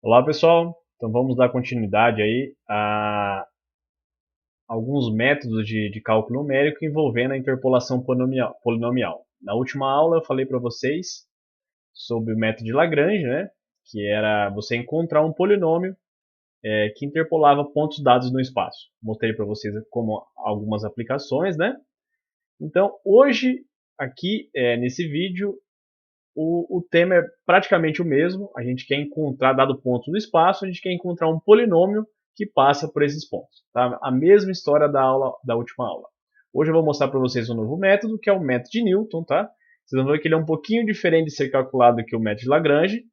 Olá pessoal, então vamos dar continuidade aí a alguns métodos de cálculo numérico envolvendo a interpolação polinomial. Na última aula eu falei para vocês sobre o método de Lagrange, né, que era você encontrar um polinômio que interpolava pontos dados no espaço. Mostrei para vocês como algumas aplicações, né? Então hoje aqui nesse vídeo o tema é praticamente o mesmo. A gente quer encontrar, dado ponto no espaço, a gente quer encontrar um polinômio que passa por esses pontos. Tá? A mesma história da última aula. Hoje eu vou mostrar para vocês um novo método, que é o método de Newton. Tá? Vocês vão ver que ele é um pouquinho diferente de ser calculado que o método de Lagrange.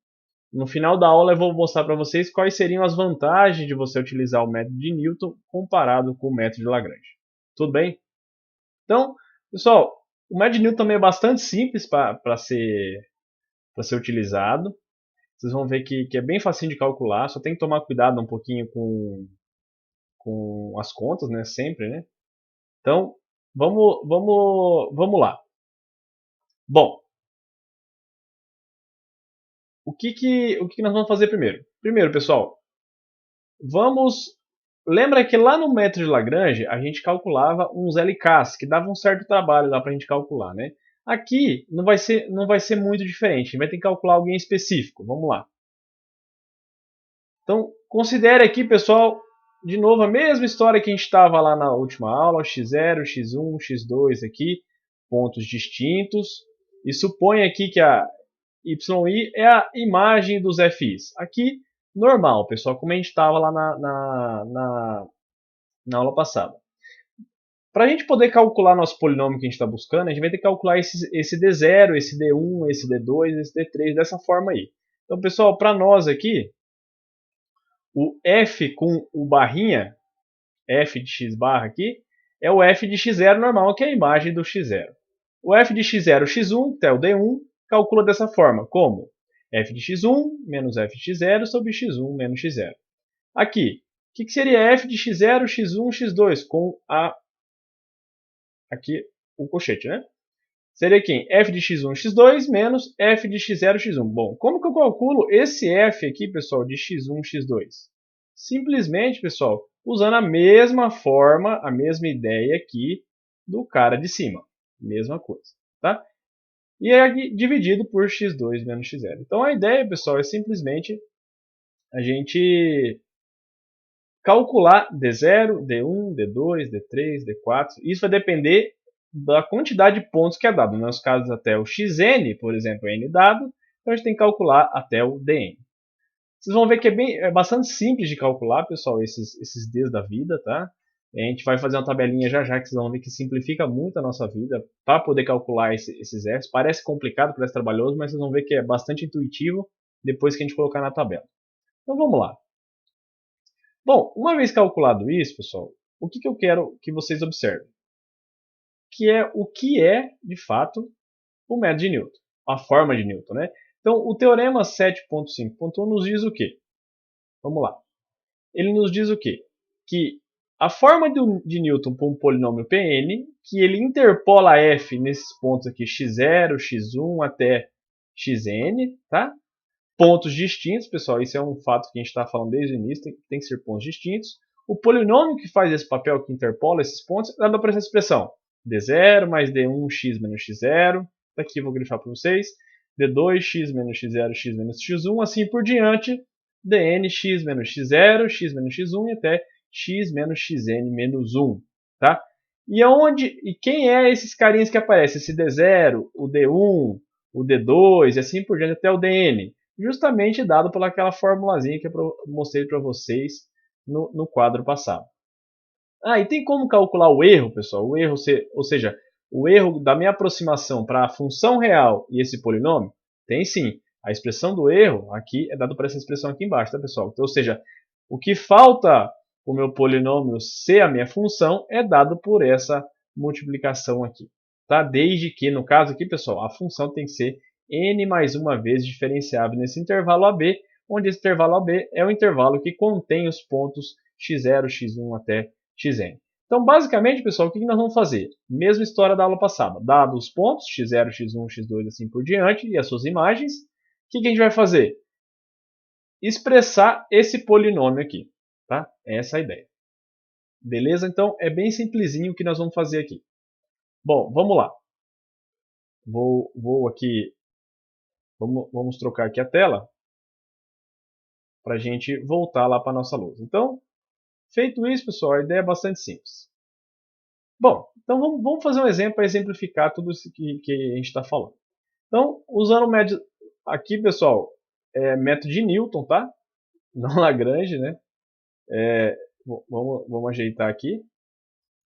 No final da aula eu vou mostrar para vocês quais seriam as vantagens de você utilizar o método de Newton comparado com o método de Lagrange. Tudo bem? Então, pessoal, o método de Newton também é bastante simples para ser utilizado. Vocês vão ver que é bem facinho de calcular, só tem que tomar cuidado um pouquinho com as contas, né? Sempre, né? Então, vamos lá. Bom, o que nós vamos fazer primeiro? Primeiro, pessoal, vamos... Lembra que lá no método de Lagrange a gente calculava uns LKs, que dava um certo trabalho lá para a gente calcular, né? Aqui não vai ser muito diferente, a gente vai ter que calcular alguém específico. Vamos lá. Então, considere aqui, pessoal, de novo a mesma história que a gente estava lá na última aula, x0, x1, x2 aqui, pontos distintos. E suponha aqui que a yi é a imagem dos fi's. Aqui, normal, pessoal, como a gente estava lá na aula passada. Para a gente poder calcular nosso polinômio que a gente está buscando, a gente vai ter que calcular esse D0, esse D1, esse D2, esse D3, dessa forma aí. Então, pessoal, para nós aqui, o f com o barrinha, f de x barra aqui, é o f de x0 normal, que é a imagem do x0. O f de x0, x1, que é o d1, calcula dessa forma, como f de x1 menos f de x0 sobre x1 menos x0. Aqui, o que seria f de x0, x1, x2, com aqui o colchete, né? Seria quem? F de x1, x2 menos f de x0, x1. Bom, como que eu calculo esse f aqui, pessoal, de x1, x2? Simplesmente, pessoal, usando a mesma forma, a mesma ideia aqui do cara de cima. Mesma coisa, tá? E é dividido por x2 menos x0. Então a ideia, pessoal, é simplesmente a gente calcular D0, D1, D2, D3, D4. Isso vai depender da quantidade de pontos que é dado. Nos casos até o xn, por exemplo, é n dado, então a gente tem que calcular até o dn. Vocês vão ver que é bastante simples de calcular, pessoal, esses Ds da vida, tá? A gente vai fazer uma tabelinha já já que vocês vão ver que simplifica muito a nossa vida para poder calcular esses Fs. Parece complicado, parece trabalhoso, mas vocês vão ver que é bastante intuitivo depois que a gente colocar na tabela. Então vamos lá. Bom, uma vez calculado isso, pessoal, o que eu quero que vocês observem? O que é, de fato, o método de Newton, a forma de Newton, né? Então, o teorema 7.5.1 nos diz o quê? Vamos lá. Ele nos diz o quê? Que a forma de Newton para um polinômio Pn, que ele interpola f nesses pontos aqui, x0, x1 até xn, tá? Pontos distintos, pessoal, isso é um fato que a gente está falando desde o início, tem que ser pontos distintos. O polinômio que faz esse papel, que interpola esses pontos, é dado por essa expressão. D0 mais D1x menos x0, aqui eu vou grifar para vocês, D2x menos x0, x menos x1, assim por diante, dnx menos x0, x menos x1 e até x menos xn menos 1. Tá? E quem é esses carinhas que aparecem? Esse D0, o D1, o D2 e assim por diante até o dn. Justamente dado pelaquela formulazinha que eu mostrei para vocês no quadro passado. E tem como calcular o erro, pessoal? O erro, ou seja, o erro da minha aproximação para a função real e esse polinômio? Tem sim. A expressão do erro aqui é dado por essa expressão aqui embaixo, tá, pessoal? Então, ou seja, o que falta o meu polinômio ser a minha função é dado por essa multiplicação aqui. Tá? Desde que, no caso aqui, pessoal, a função tem que ser n mais uma vez diferenciável nesse intervalo AB, onde esse intervalo AB é o intervalo que contém os pontos x0, x1 até xn. Então, basicamente, pessoal, o que nós vamos fazer? Mesma história da aula passada. Dados os pontos, x0, x1, x2, assim por diante, e as suas imagens, o que a gente vai fazer? expressar esse polinômio aqui, tá? Essa é a ideia. Beleza? Então, é bem simplesinho o que nós vamos fazer aqui. Bom, vamos lá. Vou aqui, vamos trocar aqui a tela para a gente voltar lá para a nossa lousa. Então, feito isso, pessoal, a ideia é bastante simples. Bom, então vamos fazer um exemplo para exemplificar tudo isso que a gente está falando. Então, usando o método aqui, pessoal, método de Newton, tá? Não Lagrange, né? Vamos ajeitar aqui.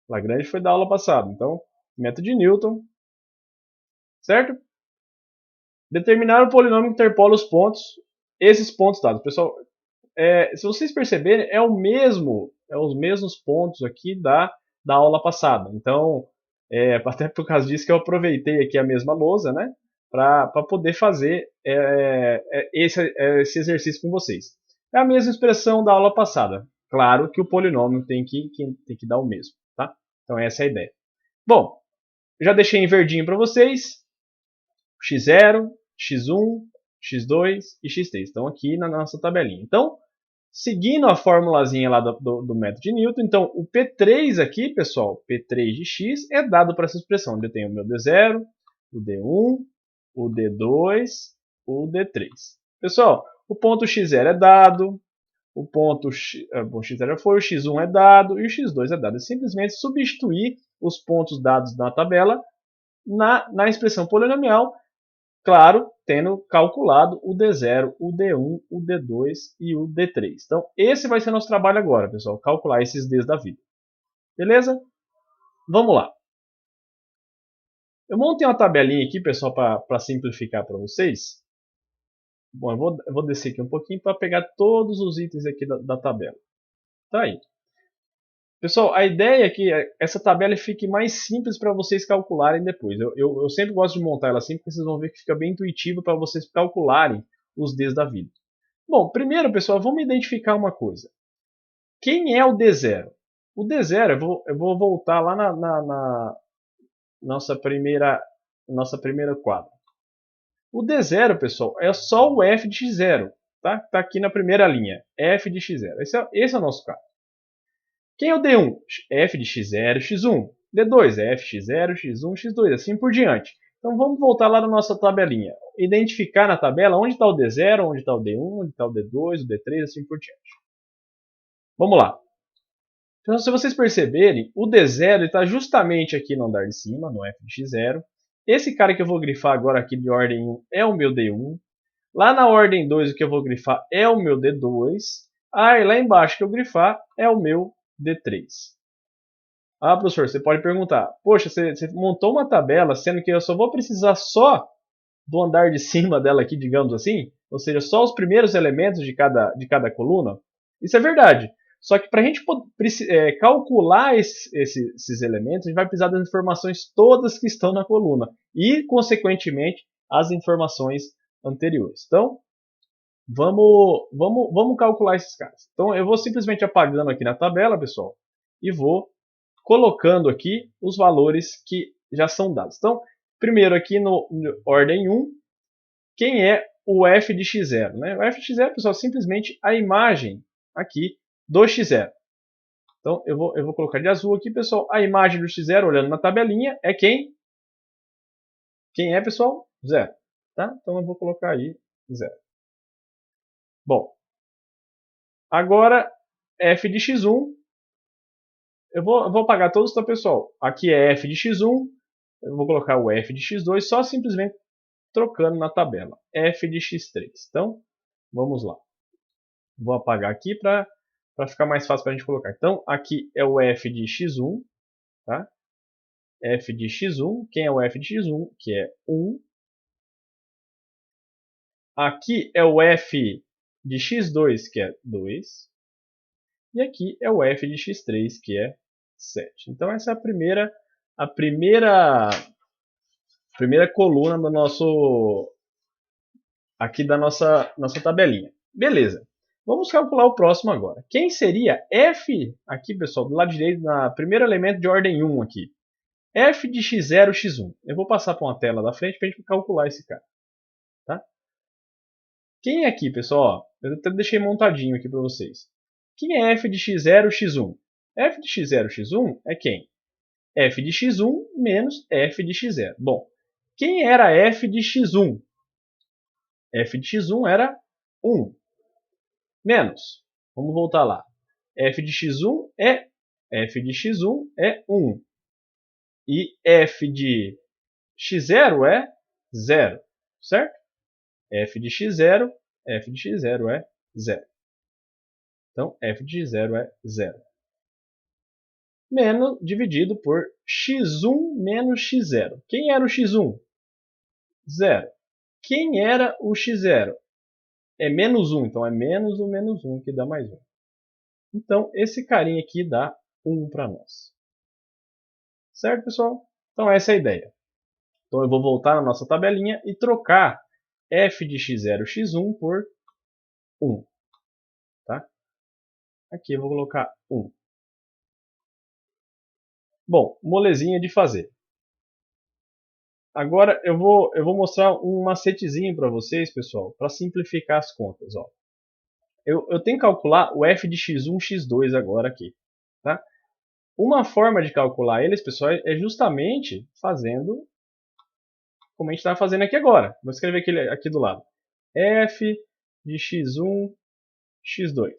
Lagrange foi da aula passada. Então, método de Newton, certo? Determinar o polinômio que interpola os pontos, esses pontos dados. Pessoal, se vocês perceberem, é os mesmos pontos aqui da aula passada. Então, até por causa disso que eu aproveitei aqui a mesma lousa, né? Para poder fazer esse exercício com vocês. É a mesma expressão da aula passada. Claro que o polinômio tem que dar o mesmo, tá? Então essa é a ideia. Bom, já deixei em verdinho para vocês. x0, x1, x2 e x3. Estão aqui na nossa tabelinha. Então, seguindo a formulazinha lá do método de Newton, então o P3 aqui, pessoal, P3 de x é dado para essa expressão, onde eu tenho o meu D0, o D1, o D2, o D3. Pessoal, o ponto x0 é dado, o ponto x0 foi, o x1 é dado e o x2 é dado. É simplesmente substituir os pontos dados na tabela na expressão polinomial, claro, tendo calculado o D0, o D1, o D2 e o D3. Então, esse vai ser nosso trabalho agora, pessoal, calcular esses Ds da vida. Beleza? Vamos lá. Eu montei uma tabelinha aqui, pessoal, para simplificar para vocês. Bom, eu vou descer aqui um pouquinho para pegar todos os itens aqui da tabela. Tá aí. Pessoal, a ideia é que essa tabela fique mais simples para vocês calcularem depois. Eu sempre gosto de montar ela assim, porque vocês vão ver que fica bem intuitivo para vocês calcularem os Ds da vida. Bom, primeiro, pessoal, vamos identificar uma coisa. Quem é o D0? O D0, eu vou voltar lá na nossa primeira quadra. O D0, pessoal, é só o f de x0. Tá? Tá aqui na primeira linha, f de x0. Esse é o nosso caso. Quem é o D1? f de x0, x1. D2 é f de x0, x1, x2, assim por diante. Então vamos voltar lá na nossa tabelinha. Identificar na tabela onde está o D0, onde está o D1, onde está o D2, o D3, assim por diante. Vamos lá. Então, se vocês perceberem, o D0 está justamente aqui no andar de cima, no f de x0. Esse cara que eu vou grifar agora aqui de ordem 1 é o meu D1. Lá na ordem 2 o que eu vou grifar é o meu D2. E lá embaixo que eu grifar é o meu D3. Ah, professor, você pode perguntar, poxa, você montou uma tabela sendo que eu só vou precisar só do andar de cima dela aqui, digamos assim? Ou seja, só os primeiros elementos de cada coluna? Isso é verdade. Só que para a gente calcular esses elementos, a gente vai precisar das informações todas que estão na coluna. E, consequentemente, as informações anteriores. Então, vamos calcular esses caras. Então, eu vou simplesmente apagando aqui na tabela, pessoal, e vou colocando aqui os valores que já são dados. Então, primeiro aqui no ordem 1, quem é o f de x0? Né? O f de x0, pessoal, é simplesmente a imagem aqui do x0. Então, eu vou colocar de azul aqui, pessoal. A imagem do x0, olhando na tabelinha, é quem? Quem é, pessoal? 0. Tá? Então, eu vou colocar aí 0. Bom, agora f de x1. Eu vou apagar todos, tá, pessoal? Aqui é f de x1. Eu vou colocar o f de x2 só simplesmente trocando na tabela. F de x3. Então, vamos lá. Vou apagar aqui para ficar mais fácil para a gente colocar. Então, aqui é o f de x1. Tá? F de x1. Quem é o f de x1? Que é 1. Aqui é o f de x2, que é 2. E aqui é o f de x3, que é 7. Então, essa é a primeira coluna do nosso aqui da nossa tabelinha. Beleza. Vamos calcular o próximo agora. Quem seria f, aqui pessoal, do lado direito, na primeiro elemento de ordem 1 aqui. F de x0, x1. Eu vou passar para uma tela da frente para a gente calcular esse cara. Tá? Quem aqui, pessoal? Eu até deixei montadinho aqui para vocês. Quem é f de x0, x1? F de x0, x1 é quem? F de x1 menos f de x0. Bom, quem era f de x1? F de x1 era 1. Menos. Vamos voltar lá. F de x1 é 1. E f de x0 é 0. Certo? F de x0 é 0. Então, f de x0 é 0. Menos, dividido por x1 menos x0. Quem era o x1? 0. Quem era o x0? É menos 1, então é menos o menos 1 que dá mais 1. Então, esse carinha aqui dá 1 para nós. Certo, pessoal? Então, essa é a ideia. Então, eu vou voltar na nossa tabelinha e trocar f de x0, x1 por 1. Tá? Aqui eu vou colocar 1. Bom, molezinha de fazer. Agora eu vou mostrar um macetezinho para vocês, pessoal, para simplificar as contas. Ó. Eu tenho que calcular o f de x1, x2 agora aqui. Tá? Uma forma de calcular eles, pessoal, é justamente fazendo como a gente está fazendo aqui agora. Vou escrever aqui do lado. F de x1, x2.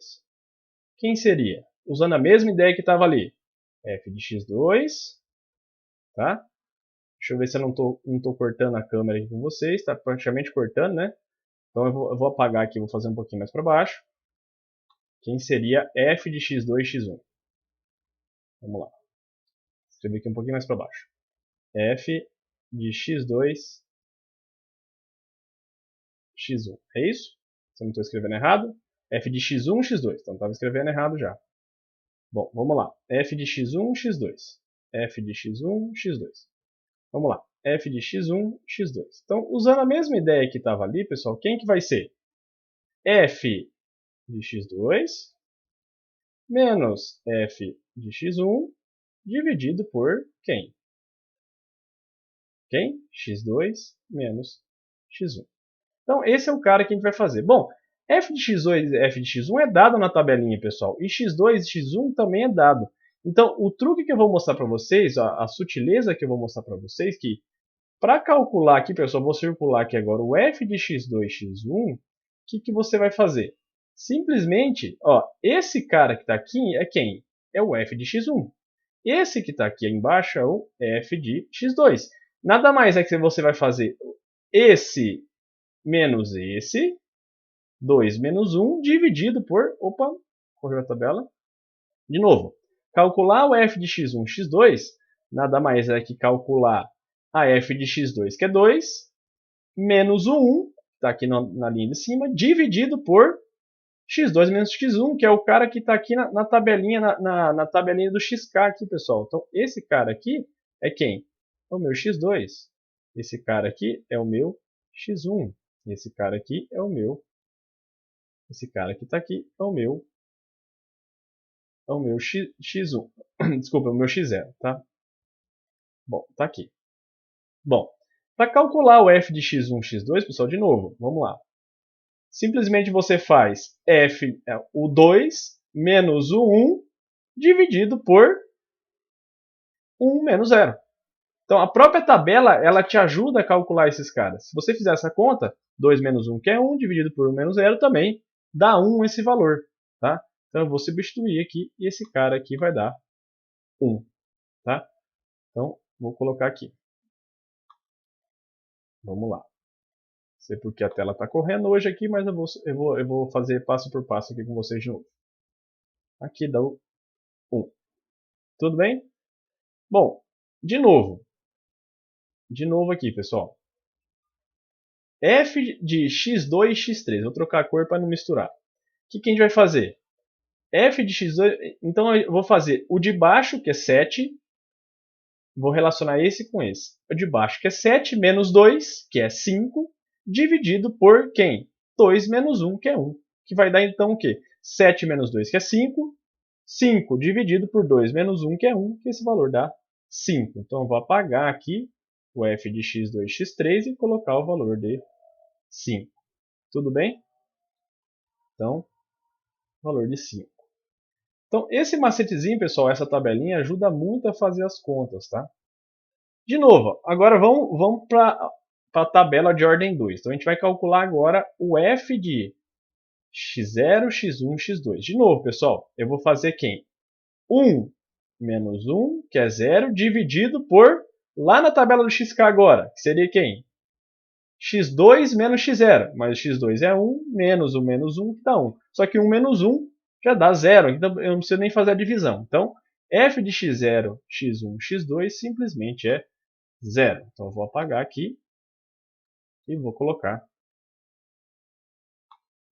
Quem seria? Usando a mesma ideia que estava ali. F de x2. Tá? Deixa eu ver se eu não tô cortando a câmera aqui com vocês. Está praticamente cortando, né? Então eu vou apagar aqui, vou fazer um pouquinho mais para baixo. Quem seria f de x2, x1? Vamos lá. Vou escrever aqui um pouquinho mais para baixo. F de x2, x1. É isso? Se eu não estou escrevendo errado. F de x1, x2. Então estava escrevendo errado já. Bom, vamos lá. F de x1, x2. F de x1, x2. Vamos lá. F de x1, x2. Então, usando a mesma ideia que estava ali, pessoal, quem que vai ser? F de x2 menos f de x1 dividido por quem? Quem? x2 menos x1. Então, esse é o cara que a gente vai fazer. Bom, f de x2 e f de x1 é dado na tabelinha, pessoal. E x2 e x1 também é dado. Então, o truque que eu vou mostrar para vocês, a sutileza que eu vou mostrar para vocês, que para calcular aqui, pessoal, vou circular aqui agora o f de x2, x1, o que você vai fazer? Simplesmente, ó, esse cara que está aqui é quem? É o f de x1. Esse que está aqui embaixo é o f de x2. Nada mais é que você vai fazer esse menos esse, 2 menos 1, dividido por... Opa, correu a tabela. De novo, calcular o f de x1, x2, nada mais é que calcular a f de x2, que é 2, menos o 1, que está aqui na linha de cima, dividido por x2 menos x1, que é o cara que está aqui na tabelinha, na tabelinha do xk aqui, pessoal. Então, esse cara aqui é quem? É o meu x2. Esse cara aqui é o meu x1. Esse cara aqui é o meu. Esse cara que está aqui é o meu x1. Desculpa, é o meu x0, tá? Bom, tá aqui. Bom, para calcular o f de x1, x2, pessoal, de novo, vamos lá. Simplesmente você faz o 2 menos o 1 dividido por 1 menos 0. Então, a própria tabela ela te ajuda a calcular esses caras. Se você fizer essa conta, 2 menos 1, que é 1, dividido por 1 menos 0, também dá 1 esse valor. Tá? Então, eu vou substituir aqui e esse cara aqui vai dar 1. Tá? Então, vou colocar aqui. Vamos lá. Não sei porque a tela está correndo hoje aqui, mas eu vou fazer passo por passo aqui com vocês de novo. Aqui dá 1. Tudo bem? Bom, de novo aqui, pessoal. F de x2 e x3. Vou trocar a cor para não misturar. O que a gente vai fazer? F de x2, então eu vou fazer o de baixo, que é 7. Vou relacionar esse com esse. O de baixo, que é 7, menos 2, que é 5, dividido por quem? 2 menos 1, que é 1. Que vai dar então o quê? 7 menos 2, que é 5. 5 dividido por 2 menos 1, que é 1, que esse valor dá 5. Então eu vou apagar aqui o f de x2, x3 e colocar o valor de 5. Tudo bem? Então, valor de 5. Então, esse macetezinho, pessoal, essa tabelinha ajuda muito a fazer as contas, tá? De novo, agora vamos para a tabela de ordem 2. Então, a gente vai calcular agora o f de x0, x1, x2. De novo, pessoal, eu vou fazer quem? 1 menos 1, que é 0, dividido por, lá na tabela do xk agora, que seria quem? x2 menos x0, mas x2 é 1, menos o menos 1, que dá 1. Só que 1 menos 1 já dá 0, então eu não preciso nem fazer a divisão. Então, f de x0, x1, x2 simplesmente é 0. Então, eu vou apagar aqui e vou colocar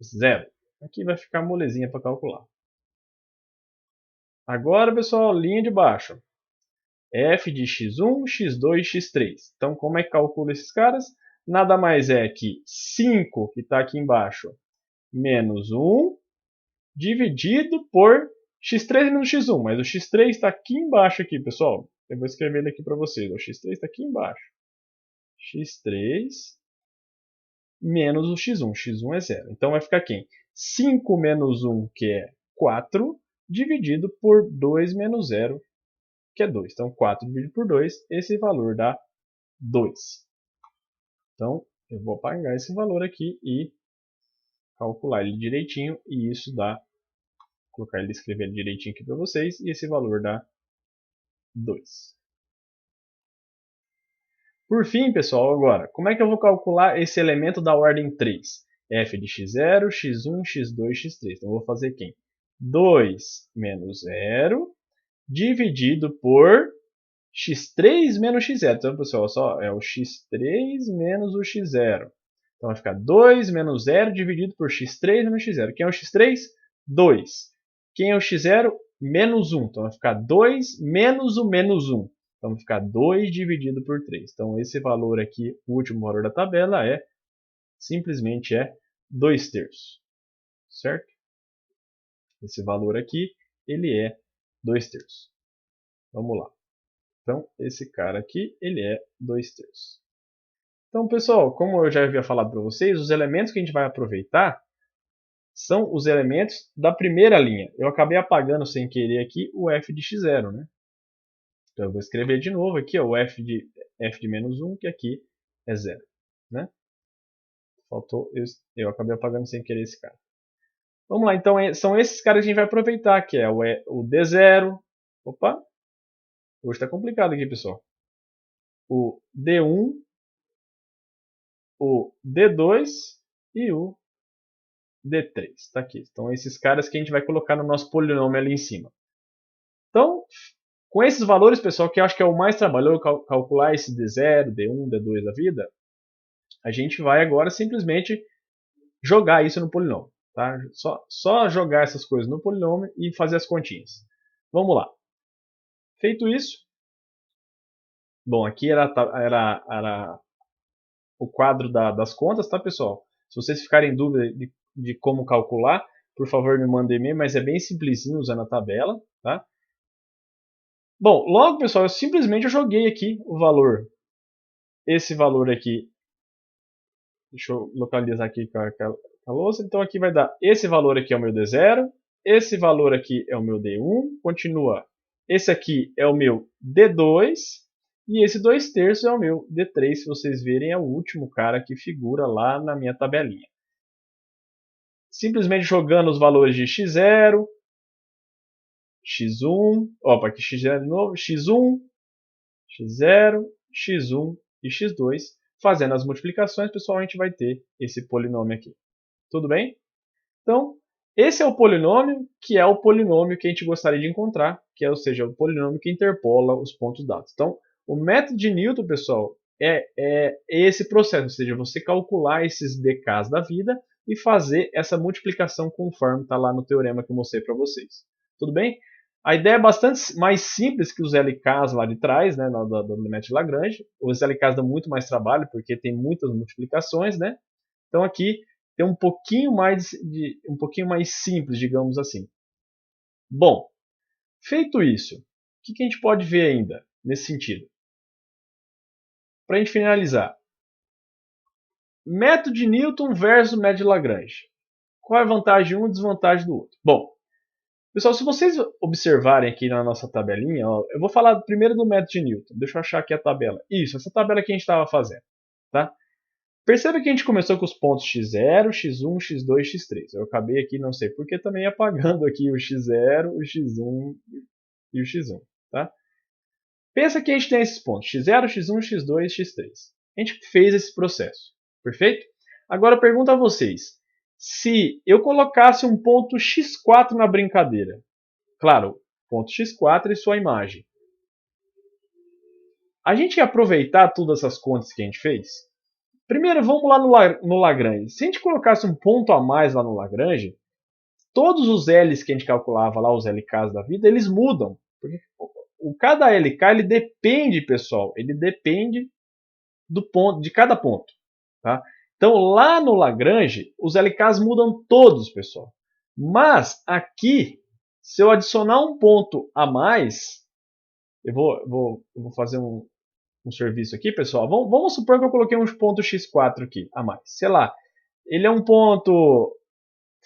0. Aqui vai ficar molezinha para calcular. Agora, pessoal, linha de baixo. F de x1, x2, x3. Então, como é que calcula esses caras? Nada mais é que 5, que está aqui embaixo, menos 1, dividido por x3 menos x1. Mas o x3 está aqui embaixo, aqui, pessoal. Eu vou escrever ele aqui para vocês. O x3 está aqui embaixo. x3 menos o x1. x1 é 0. Então, vai ficar quem? 5 menos 1, que é 4, dividido por 2 menos 0, que é 2. Então, 4 dividido por 2, esse valor dá 2. Então, eu vou apagar esse valor aqui e calcular ele direitinho. E isso dá, vou colocar ele, escrever ele direitinho aqui para vocês. E esse valor dá 2. Por fim, pessoal, agora, como é que eu vou calcular esse elemento da ordem 3? F de x0, x1, x2, x3. Então, eu vou fazer quem? 2 menos 0 dividido por x3 menos x0. Então, pessoal, só é o x3 menos o x0. Então, vai ficar 2 menos 0 dividido por x3 menos x0. Quem é o x3? 2. Quem é o x0? Menos 1. Então, vai ficar 2 menos o menos 1. Então, vai ficar 2 dividido por 3. Então, esse valor aqui, o último valor da tabela, simplesmente é 2/3. Certo? Esse valor aqui, ele é 2/3. Vamos lá. Então, esse cara aqui, ele é 2/3. Então, pessoal, como eu já havia falado para vocês, os elementos que a gente vai aproveitar são os elementos da primeira linha. Eu acabei apagando sem querer aqui o f de x0, né? Então, eu vou escrever de novo aqui, ó, o f de menos 1, que aqui é 0. Né? Faltou, eu acabei apagando sem querer esse cara. Vamos lá, então são esses caras que a gente vai aproveitar, que é o D0. Opa! Hoje está complicado aqui, pessoal. O D1, o D2 e o D3. Está aqui. Então, esses caras que a gente vai colocar no nosso polinômio ali em cima. Então, com esses valores, pessoal, que eu acho que é o mais trabalhoso, calcular esse D0, D1, D2 da vida, a gente vai agora simplesmente jogar isso no polinômio. Tá? Só jogar essas coisas no polinômio e fazer as continhas. Vamos lá. Feito isso, bom, aqui era o quadro das contas, tá, pessoal? Se vocês ficarem em dúvida de como calcular, por favor me mandem e-mail, mas é bem simplesinho usando a tabela, tá? Bom, logo, pessoal, eu simplesmente joguei aqui o valor. Esse valor aqui, deixa eu localizar aqui com a louça. Então aqui vai dar, esse valor aqui é o meu D0, esse valor aqui é o meu D1, continua. Esse aqui é o meu D2, e esse 2/3 é o meu D3, se vocês verem, é o último cara que figura lá na minha tabelinha. Simplesmente jogando os valores de x0, x1, opa, aqui x0 de novo, x1, x0, x1 e x2. Fazendo as multiplicações, pessoal, a gente vai ter esse polinômio aqui. Tudo bem? Então, esse é o polinômio que é o polinômio que a gente gostaria de encontrar, que é, ou seja, o polinômio que interpola os pontos dados. Então, o método de Newton, pessoal, é esse processo, ou seja, você calcular esses dk's da vida e fazer essa multiplicação conforme está lá no teorema que eu mostrei para vocês. Tudo bem? A ideia é bastante mais simples que os LKs lá de trás, né, do método de Lagrange. Os LKs dão muito mais trabalho porque tem muitas multiplicações, né? Então aqui tem um pouquinho mais simples, digamos assim. Bom, feito isso, o que a gente pode ver ainda nesse sentido? Para a gente finalizar, método de Newton versus método de Lagrange. Qual é a vantagem de um e a desvantagem do outro? Bom, pessoal, se vocês observarem aqui na nossa tabelinha, ó, eu vou falar primeiro do método de Newton. Deixa eu achar aqui a tabela. Isso, essa tabela que a gente estava fazendo. Tá? Perceba que a gente começou com os pontos x0, x1, x2, x3. Eu acabei aqui, não sei porque, também apagando aqui o x0, o x1 e o x1. Tá? Pensa que a gente tem esses pontos, x0, x1, x2, x3. A gente fez esse processo, perfeito? Agora eu pergunto a vocês, se eu colocasse um ponto x4 na brincadeira, claro, ponto x4 e sua imagem, a gente ia aproveitar todas essas contas que a gente fez? Primeiro, vamos lá no Lagrange. Se a gente colocasse um ponto a mais lá no Lagrange, todos os L's que a gente calculava lá, os LKs da vida, eles mudam. Porque cada LK ele depende, pessoal, ele depende do ponto, de cada ponto. Tá? Então, lá no Lagrange, os LKs mudam todos, pessoal. Mas aqui, se eu adicionar um ponto a mais, eu vou fazer um serviço aqui, pessoal. Vamos supor que eu coloquei um ponto x4 aqui a mais. Sei lá, ele é um ponto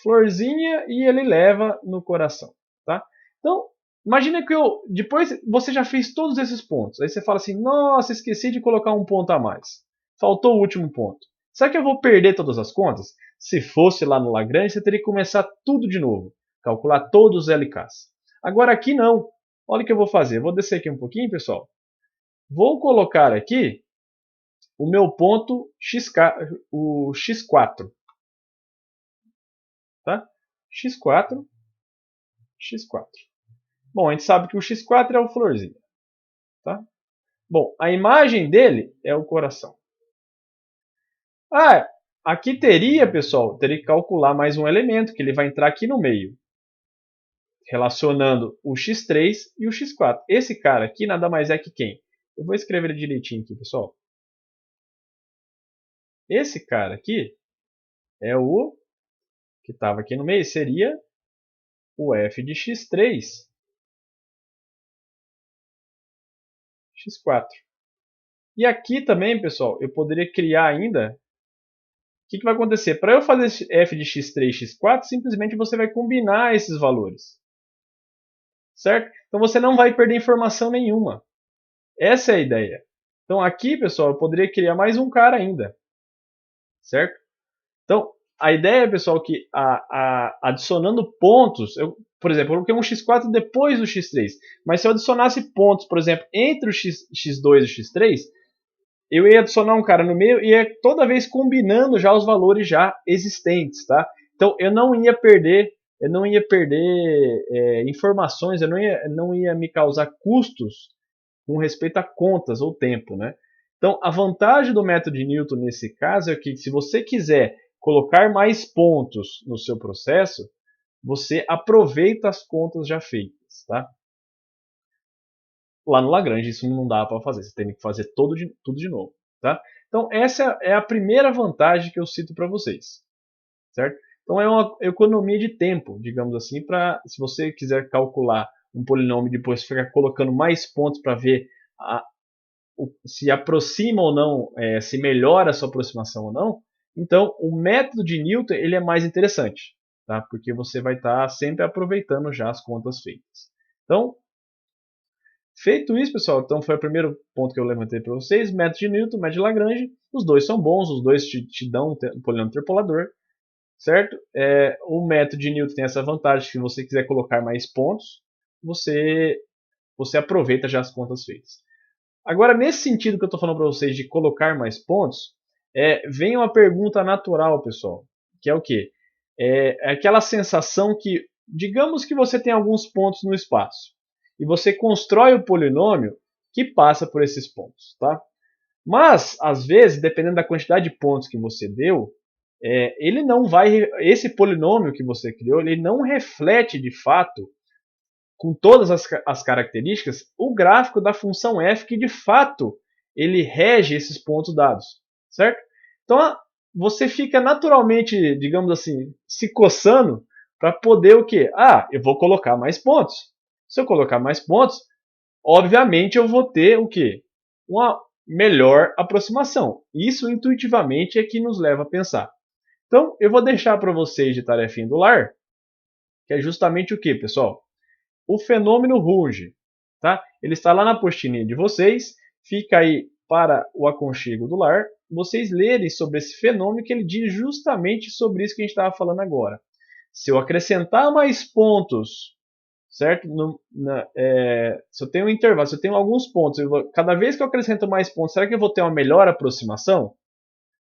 florzinha e ele leva no coração. Tá? Então, imagina que depois você já fez todos esses pontos. Aí você fala assim, nossa, esqueci de colocar um ponto a mais. Faltou o último ponto. Será que eu vou perder todas as contas? Se fosse lá no Lagrange, você teria que começar tudo de novo. Calcular todos os LKs. Agora aqui não. Olha o que eu vou fazer. Eu vou descer aqui um pouquinho, pessoal. Vou colocar aqui o meu ponto o x4. Tá? x4, x4. Bom, a gente sabe que o x4 é o florzinho. Tá? Bom, a imagem dele é o coração. Ah, aqui pessoal, teria que calcular mais um elemento, que ele vai entrar aqui no meio. Relacionando o x3 e o x4. Esse cara aqui nada mais é que quem? Eu vou escrever direitinho aqui, pessoal. Esse cara aqui é o que estava aqui no meio, seria o f de x3, x4. E aqui também, pessoal, eu poderia criar ainda... O que vai acontecer? Para eu fazer f de x3, x4, simplesmente você vai combinar esses valores. Certo? Então você não vai perder informação nenhuma. Essa é a ideia. Então aqui, pessoal, eu poderia criar mais um cara ainda. Certo? Então, a ideia, pessoal, que adicionando pontos, por exemplo, eu coloquei um x4 depois do x3, mas se eu adicionasse pontos, por exemplo, entre o x2 e o x3, eu ia adicionar um cara no meio e ia toda vez combinando já os valores já existentes, tá? Então eu não ia perder informações, eu não ia me causar custos com respeito a contas ou tempo, né? Então a vantagem do método de Newton nesse caso é que se você quiser colocar mais pontos no seu processo, você aproveita as contas já feitas, tá? Lá no Lagrange isso não dá para fazer, você tem que fazer tudo de novo, tá? Então essa é a primeira vantagem que eu cito para vocês, certo? Então é uma economia de tempo, digamos assim, para se você quiser calcular um polinômio e depois ficar colocando mais pontos para ver se aproxima ou não, se melhora a sua aproximação ou não, então o método de Newton ele é mais interessante, tá? Porque você vai estar sempre aproveitando já as contas feitas. Então, feito isso, pessoal, então foi o primeiro ponto que eu levantei para vocês, método de Newton, método de Lagrange, os dois são bons, os dois te dão um polinômio interpolador, certo? O método de Newton tem essa vantagem, que se você quiser colocar mais pontos, você aproveita já as contas feitas. Agora, nesse sentido que eu estou falando para vocês de colocar mais pontos, vem uma pergunta natural, pessoal, que é o quê? É aquela sensação que, digamos que você tem alguns pontos no espaço, e você constrói o polinômio que passa por esses pontos, tá? Mas, às vezes, dependendo da quantidade de pontos que você deu, ele não vai, esse polinômio que você criou, ele não reflete de fato, com todas as características, o gráfico da função f que de fato ele rege esses pontos dados, certo? Então você fica naturalmente, digamos assim, se coçando para poder o quê? Eu vou colocar mais pontos. Se eu colocar mais pontos, obviamente eu vou ter o quê? Uma melhor aproximação. Isso intuitivamente é que nos leva a pensar. Então, eu vou deixar para vocês de tarefinha do lar, que é justamente o que, pessoal? O fenômeno Runge. Tá? Ele está lá na apostilinha de vocês, fica aí para o aconchego do lar, vocês lerem sobre esse fenômeno que ele diz justamente sobre isso que a gente estava falando agora. Se eu acrescentar mais pontos, certo? Se eu tenho um intervalo, se eu tenho alguns pontos, cada vez que eu acrescento mais pontos, será que eu vou ter uma melhor aproximação?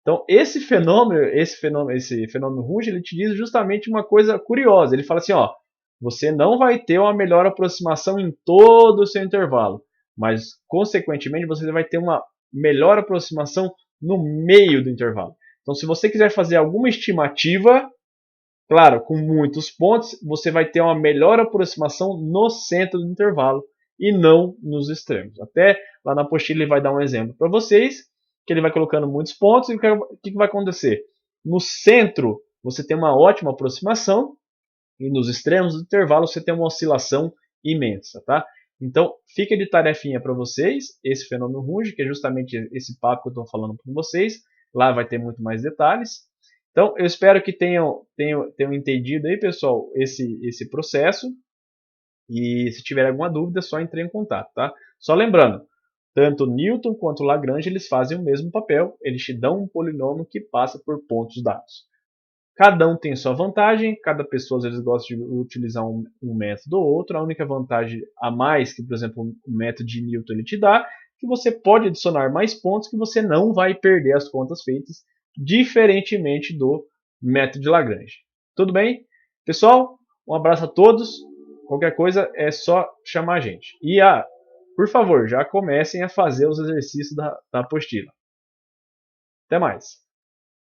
Então, esse fenômeno Runge, ele te diz justamente uma coisa curiosa. Ele fala assim, ó, você não vai ter uma melhor aproximação em todo o seu intervalo, mas, consequentemente, você vai ter uma melhor aproximação no meio do intervalo. Então, se você quiser fazer alguma estimativa, claro, com muitos pontos, você vai ter uma melhor aproximação no centro do intervalo e não nos extremos. Até lá na apostila ele vai dar um exemplo para vocês, que ele vai colocando muitos pontos e o que vai acontecer? No centro você tem uma ótima aproximação e nos extremos do intervalo você tem uma oscilação imensa, tá? Então fica de tarefinha para vocês esse fenômeno Runge, que é justamente esse papo que eu estou falando com vocês. Lá vai ter muito mais detalhes. Então eu espero que tenham entendido aí, pessoal, esse processo. E se tiver alguma dúvida, é só entrar em contato, tá? Só lembrando, tanto Newton quanto Lagrange eles fazem o mesmo papel, eles te dão um polinômio que passa por pontos dados. Cada um tem sua vantagem, cada pessoa às vezes gosta de utilizar um método ou outro. A única vantagem a mais que, por exemplo, o método de Newton ele te dá, que você pode adicionar mais pontos que você não vai perder as contas feitas, diferentemente do método de Lagrange. Tudo bem? Pessoal, um abraço a todos. Qualquer coisa é só chamar a gente. E, por favor, já comecem a fazer os exercícios da apostila. Até mais!